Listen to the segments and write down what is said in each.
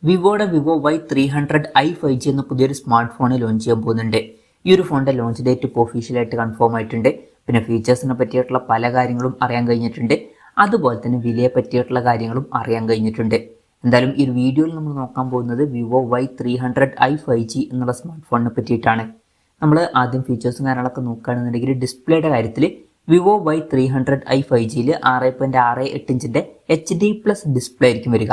വിവോയുടെ Vivo Y300i 5G എന്ന പുതിയൊരു smart phone launch ചെയ്യാൻ പോകുന്നുണ്ട്. ഈ ഒരു ഫോണിന്റെ ലോഞ്ച് ഡേറ്റ് ഇപ്പോൾ ഒഫീഷ്യലായിട്ട് കൺഫേം ആയിട്ടുണ്ട്. പിന്നെ ഫീച്ചേഴ്സിനെ പറ്റിയിട്ടുള്ള പല കാര്യങ്ങളും അറിയാൻ കഴിഞ്ഞിട്ടുണ്ട്. അതുപോലെ തന്നെ വിലയെ പറ്റിയിട്ടുള്ള കാര്യങ്ങളും അറിയാൻ കഴിഞ്ഞിട്ടുണ്ട്. എന്തായാലും ഈ ഒരു വീഡിയോയിൽ നമ്മൾ നോക്കാൻ പോകുന്നത് വിവോ Y300i 5G എന്നുള്ള സ്മാർട്ട് ഫോണിനെ പറ്റിയിട്ടാണ്. നമ്മൾ ആദ്യം ഫീച്ചേഴ്സും കാര്യങ്ങളൊക്കെ നോക്കുകയാണെന്നുണ്ടെങ്കിൽ ഡിസ്പ്ലേയുടെ കാര്യത്തിൽ വിവോ Y300i 5Gയിൽ 6.68 ഇഞ്ചിന്റെ HD+ ഡിസ്പ്ലേ ആയിരിക്കും വരിക.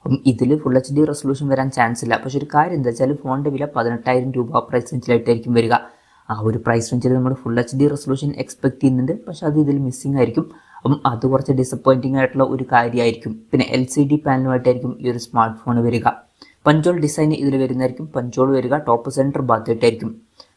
അപ്പം ഇതിൽ ഫുൾ HD റെസൊല്യൂഷൻ വരാൻ ചാൻസ് ഇല്ല. പക്ഷെ ഒരു കാര്യം എന്താ വെച്ചാൽ ഫോണിന്റെ വില 18,000 രൂപ പ്രൈസ് റേഞ്ചിലായിട്ടായിരിക്കും വരിക. ആ ഒരു പ്രൈസ് റേഞ്ചിൽ നമ്മൾ ഫുൾ HD റെസൊല്യൂഷൻ എക്സ്പെക്ട് ചെയ്യുന്നുണ്ട്. പക്ഷെ അത് ഇതിൽ മിസ്സിംഗ് ആയിരിക്കും. അപ്പം അത് കുറച്ച് ഡിസപ്പോയിന്റിംഗ് ആയിട്ടുള്ള ഒരു കാര്യമായിരിക്കും. പിന്നെ LCD പാനലുമായിട്ടായിരിക്കും ഈ ഒരു സ്മാർട്ട് ഫോൺ വരിക. പഞ്ചോൾ ഡിസൈൻ ഇതിൽ വരുന്നതായിരിക്കും. പഞ്ചോൾ വരിക ടോപ്പ് സെൻറ്റർ ഭാഗത്തായിട്ടായിരിക്കും.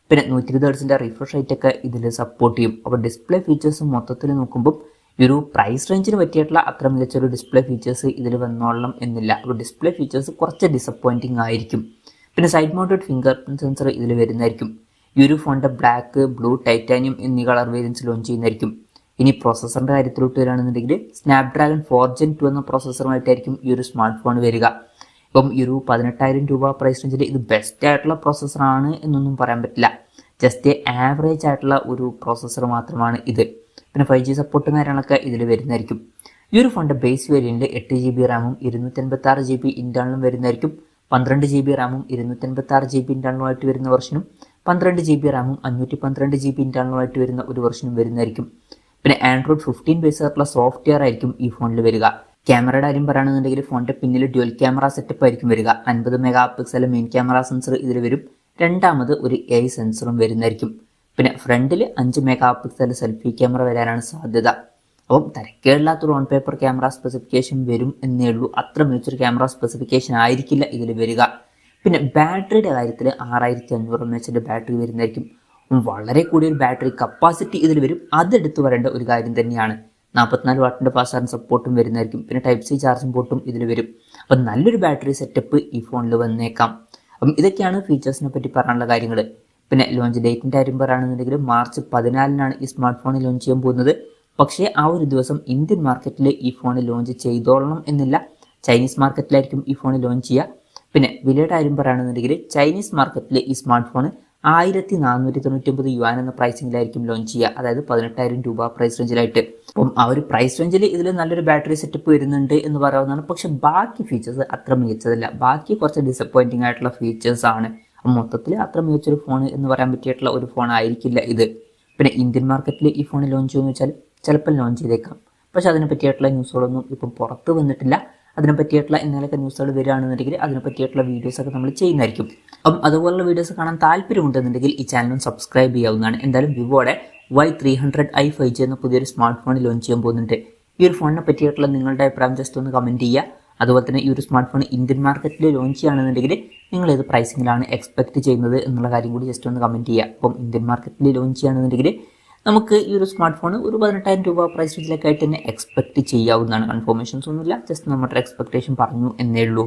പിന്നെ 120 ഹെർട്സിന്റെ റിഫ്രഷ് റേറ്റ് ഒക്കെ ഇതിൽ സപ്പോർട്ട് ചെയ്യും. അപ്പോൾ ഡിസ്പ്ലേ ഫീച്ചേഴ്സ് മൊത്തത്തിൽ നോക്കുമ്പോൾ ഈ ഒരു പ്രൈസ് റേഞ്ചിന് പറ്റിയിട്ടുള്ള അത്ര മികച്ചൊരു ഡിസ്പ്ലേ ഫീച്ചേഴ്സ് ഇതിൽ വന്നോളണം എന്നില്ല. അപ്പോൾ ഡിസ്പ്ലേ ഫീച്ചേഴ്സ് കുറച്ച് ഡിസപ്പോയിന്റിംഗ് ആയിരിക്കും. പിന്നെ side mounted finger print sensor ഇതിൽ വരുന്നതായിരിക്കും. ഈ ഒരു ഫോണിന്റെ ബ്ലാക്ക്, ബ്ലൂ, ടൈറ്റാനിയം എന്നീ കളർ വേരിയൻസ് ലോഞ്ച് ചെയ്യുന്നതായിരിക്കും. ഇനി പ്രോസസറിന്റെ കാര്യത്തിലോട്ട് വരികയാണെന്നുണ്ടെങ്കിൽ സ്നാപ്ഡ്രാഗൺ 4 Gen 2 എന്ന പ്രോസസറുമായിട്ടായിരിക്കും ഈ ഒരു സ്മാർട്ട് ഫോൺ വരിക. ഇപ്പം ഈ ഒരു 18,000 രൂപ പ്രൈസ് റേഞ്ചിൽ ഇത് ബെസ്റ്റ് ആയിട്ടുള്ള പ്രോസസ്സറാണ് എന്നൊന്നും പറയാൻ പറ്റില്ല. ജസ്റ്റ് ആവറേജ് ആയിട്ടുള്ള ഒരു പ്രോസസ്സർ മാത്രമാണ് ഇത്. പിന്നെ 5G സപ്പോർട്ടും കാര്യങ്ങളൊക്കെ ഇതിൽ വരുന്നതായിരിക്കും. ഈ ഒരു ഫോണിന്റെ ബേസ് വേരിയന്റ് 8GB റാമും 256GB ഇന്റേണലും വരുന്നതായിരിക്കും. 12GB റാമും 256GB ഇന്റേണലുമായിട്ട് വരുന്ന വെർഷനും 12GB റാമും 512GB ഇന്റേണലുമായിട്ട് വരുന്ന ഒരു വെർഷനും വരുന്നതായിരിക്കും. പിന്നെ ആൻഡ്രോയിഡ് 15 ബേസ് ആയിട്ടുള്ള സോഫ്റ്റ്വെയർ ആയിരിക്കും ഈ ഫോണിൽ വരിക. ക്യാമറയുടെ കാര്യം പറയുകയാണെന്നുണ്ടെങ്കിൽ ഫോണിന്റെ പിന്നിൽ ഡ്യുവൽ ക്യാമറ സെറ്റപ്പ് ആയിരിക്കും വരിക. 50 മെഗാ മെയിൻ ക്യാമറ സെൻസർ ഇതിൽ വരും. രണ്ടാമത് ഒരു AI സെൻസറും വരുന്നതായിരിക്കും. പിന്നെ ഫ്രണ്ടിൽ 5 മെഗാ സെൽഫി ക്യാമറ വരാനാണ് സാധ്യത. അപ്പം തിരക്കേടില്ലാത്തൊരു ഓൺ പേപ്പർ ക്യാമറ സ്പെസിഫിക്കേഷൻ വരും എന്നേ ഉള്ളൂ. അത്ര മികച്ചൊരു ക്യാമറ സ്പെസിഫിക്കേഷൻ ആയിരിക്കില്ല ഇതിൽ വരിക. പിന്നെ ബാറ്ററിയുടെ കാര്യത്തിൽ 6500 mAh ബാറ്ററി വരുന്നതായിരിക്കും. വളരെ കൂടിയൊരു ബാറ്ററി കപ്പാസിറ്റി ഇതിൽ വരും. അതെടുത്ത് വരേണ്ട ഒരു കാര്യം തന്നെയാണ്. 44 വാട്ടിന്റെ ഫാസ്റ്റ് ചാർജിംഗ് സപ്പോർട്ടും വരുന്നതായിരിക്കും. പിന്നെ Type-C ചാർജിംഗ് പോർട്ടും ഇതിൽ വരും. അപ്പം നല്ലൊരു ബാറ്ററി സെറ്റപ്പ് ഈ ഫോണിൽ വന്നേക്കാം. അപ്പം ഇതൊക്കെയാണ് ഫീച്ചേഴ്സിനെ പറ്റി പറയാനുള്ള കാര്യങ്ങൾ. പിന്നെ ലോഞ്ച് ഡേറ്റിന്റെ കാര്യം പറയുകയാണെന്നുണ്ടെങ്കിൽ മാർച്ച് 14 ഈ സ്മാർട്ട് ഫോൺ ലോഞ്ച് ചെയ്യാൻ പോകുന്നത്. പക്ഷേ ആ ഒരു ദിവസം ഇന്ത്യൻ മാർക്കറ്റിൽ ഈ ഫോൺ ലോഞ്ച് ചെയ്തോളണം എന്നില്ല. ചൈനീസ് മാർക്കറ്റിലായിരിക്കും ഈ ഫോൺ ലോഞ്ച് ചെയ്യുക. പിന്നെ വിലയുടെ കാര്യം പറയുകയാണെന്നുണ്ടെങ്കിൽ ചൈനീസ് മാർക്കറ്റിൽ ഈ സ്മാർട്ട് ഫോൺ 1499 യുവാൻ എന്ന പ്രൈസിംഗിലായിരിക്കും ലോഞ്ച് ചെയ്യുക. അതായത് 18,000 രൂപ പ്രൈസ് റേഞ്ചിലായിട്ട്. അപ്പം ആ ഒരു പ്രൈസ് റേഞ്ചിൽ ഇതിൽ നല്ലൊരു ബാറ്ററി സെറ്റപ്പ് വരുന്നുണ്ട് എന്ന് പറയാവുന്നതാണ്. പക്ഷെ ബാക്കി ഫീച്ചേഴ്സ് അത്ര മികച്ചതല്ല. ബാക്കി കുറച്ച് ഡിസപ്പോയിന്റിംഗ് ആയിട്ടുള്ള ഫീച്ചേഴ്സ് ആണ്. മൊത്തത്തിൽ അത്ര മികച്ചൊരു ഫോൺ എന്ന് പറയാൻ പറ്റിയിട്ടുള്ള ഒരു ഫോൺ ആയിരിക്കില്ല ഇത്. പിന്നെ ഇന്ത്യൻ മാർക്കറ്റിൽ ഈ ഫോൺ ലോഞ്ച് ചെയ്യുമെന്ന് വെച്ചാൽ ചിലപ്പോൾ ലോഞ്ച് ചെയ്തേക്കാം. പക്ഷെ അതിനെ പറ്റിയിട്ടുള്ള ന്യൂസുകളൊന്നും ഇപ്പം പുറത്ത് വന്നിട്ടില്ല. അതിനെ പറ്റിയിട്ടുള്ള എന്തെങ്കിലുമൊക്കെ ന്യൂസുകൾ വരികയാണെന്നുണ്ടെങ്കിൽ അതിനെ പറ്റിയിട്ടുള്ള വീഡിയോസൊക്കെ നമ്മൾ ചെയ്യുന്നതായിരിക്കും. അപ്പം അതുപോലുള്ള വീഡിയോസ് കാണാൻ താല്പര്യമുണ്ടെന്നുണ്ടെങ്കിൽ ഈ ചാനലും സബ്സ്ക്രൈബ് ചെയ്യാവുന്നതാണ്. എന്തായാലും വിവോയുടെ Y300i 5G എന്ന പുതിയൊരു സ്മാർട്ട് ഫോൺ ലോഞ്ച് ചെയ്യാൻ പോകുന്നുണ്ട്. ഈ ഒരു ഫോണിനെ പറ്റിയിട്ടുള്ള നിങ്ങളുടെ അഭിപ്രായം ജസ്റ്റ് ഒന്ന് കമൻറ്റ് ചെയ്യുക. അതുപോലെ തന്നെ ഈ ഒരു സ്മാർട്ട് ഫോൺ ഇന്ത്യൻ മാർക്കറ്റിൽ ലോഞ്ച് ചെയ്യുകയാണെന്നുണ്ടെങ്കിൽ നിങ്ങൾ ഏത് പ്രൈസിങ്ങിലാണ് എക്സ്പെക്ട് ചെയ്യുന്നത് എന്നുള്ള കാര്യം കൂടി ജസ്റ്റ് ഒന്ന് കമൻറ്റ് ചെയ്യുക. അപ്പം ഇന്ത്യൻ മാർക്കറ്റിൽ ലോഞ്ച് ചെയ്യുകയാണെന്നുണ്ടെങ്കിൽ നമുക്ക് ഈ ഒരു സ്മാർട്ട് ഫോൺ ഒരു 18,000 രൂപ പ്രൈസ് റേഞ്ചിലൊക്കെ ആയിട്ട് തന്നെ എക്സ്പെക്ട് ചെയ്യാവുന്നതാണ്. കൺഫർമേഷൻസ് ഒന്നുമില്ല, ജസ്റ്റ് നമ്മുടെ എക്സ്പെക്ടേഷൻ പറഞ്ഞു എന്നേ ഉള്ളൂ.